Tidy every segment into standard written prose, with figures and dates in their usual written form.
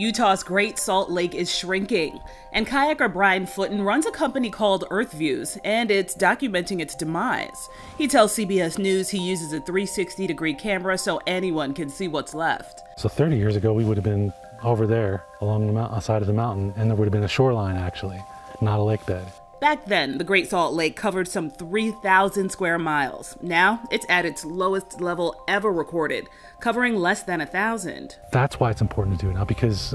Utah's Great Salt Lake is shrinking, and kayaker Brian Footen runs a company called Earth Views, and it's documenting its demise. He tells CBS News he uses a 360-degree camera so anyone can see what's left. So 30 years ago, we would have been over there along the side of the mountain, and there would have been a shoreline, actually, not a lake bed. Back then, the Great Salt Lake covered some 3,000 square miles. Now, it's at its lowest level ever recorded, covering less than 1,000. That's why it's important to do it now, because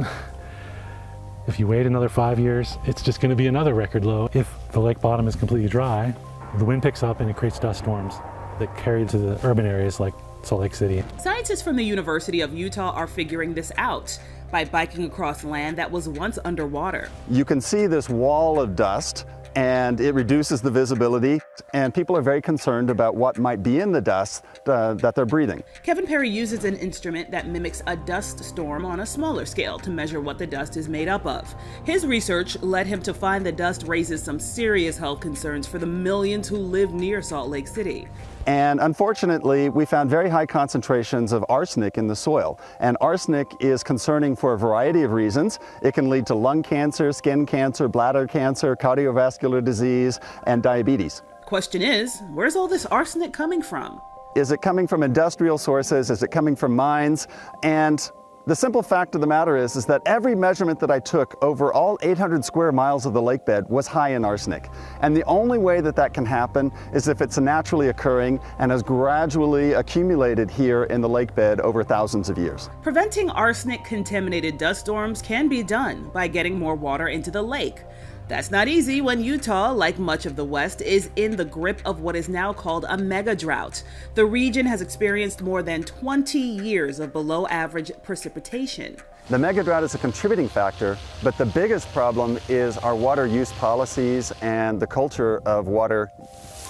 if you wait another 5 years, it's just going to be another record low. If the lake bottom is completely dry, the wind picks up and it creates dust storms that carry to the urban areas like Salt Lake City. Scientists from the University of Utah are figuring this out by biking across land that was once underwater. You can see this wall of dust, and it reduces the visibility, and people are very concerned about what might be in the dust that they're breathing. Kevin Perry uses an instrument that mimics a dust storm on a smaller scale to measure what the dust is made up of. His research led him to find the dust raises some serious health concerns for the millions who live near Salt Lake City. And unfortunately, we found very high concentrations of arsenic in the soil. And arsenic is concerning for a variety of reasons. It can lead to lung cancer, skin cancer, bladder cancer, cardiovascular disease, and diabetes. Question is, where's all this arsenic coming from? Is it coming from industrial sources? Is it coming from mines? And the simple fact of the matter is that every measurement that I took over all 800 square miles of the lake bed was high in arsenic. And the only way that that can happen is if it's naturally occurring and has gradually accumulated here in the lake bed over thousands of years. Preventing arsenic-contaminated dust storms can be done by getting more water into the lake. That's not easy when Utah, like much of the West, is in the grip of what is now called a mega drought. The region has experienced more than 20 years of below average precipitation. The mega drought is a contributing factor, but the biggest problem is our water use policies and the culture of water,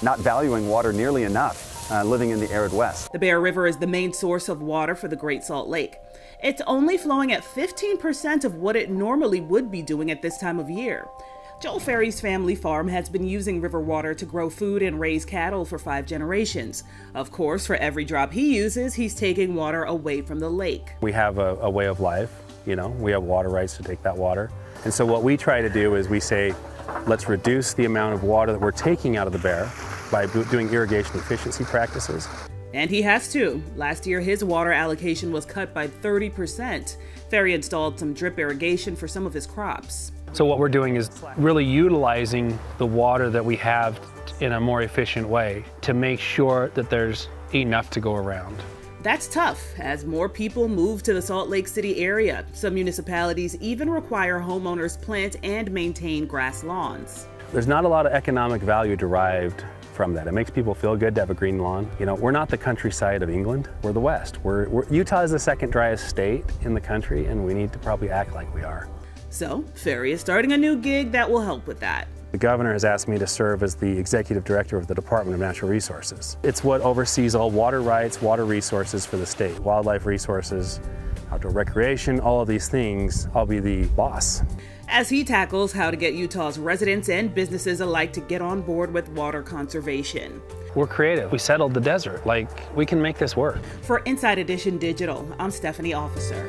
not valuing water nearly enough, living in the arid West. The Bear River is the main source of water for the Great Salt Lake. It's only flowing at 15% of what it normally would be doing at this time of year. Joel Ferry's family farm has been using river water to grow food and raise cattle for 5 generations. Of course, for every drop he uses, he's taking water away from the lake. We have a way of life, we have water rights to take that water. And so what we try to do is we say, let's reduce the amount of water that we're taking out of the Bear by doing irrigation efficiency practices. And he has to. Last year, his water allocation was cut by 30%. Ferry installed some drip irrigation for some of his crops. So what we're doing is really utilizing the water that we have in a more efficient way to make sure that there's enough to go around. That's tough as more people move to the Salt Lake City area. Some municipalities even require homeowners plant and maintain grass lawns. There's not a lot of economic value derived from that. It makes people feel good to have a green lawn. We're not the countryside of England, we're the West. Utah is the second driest state in the country, and we need to probably act like we are. So, Ferry is starting a new gig that will help with that. The governor has asked me to serve as the executive director of the Department of Natural Resources. It's what oversees all water rights, water resources for the state, wildlife resources, outdoor recreation, all of these things. I'll be the boss. As he tackles how to get Utah's residents and businesses alike to get on board with water conservation. We're creative. We settled the desert. We can make this work. For Inside Edition Digital, I'm Stephanie Officer.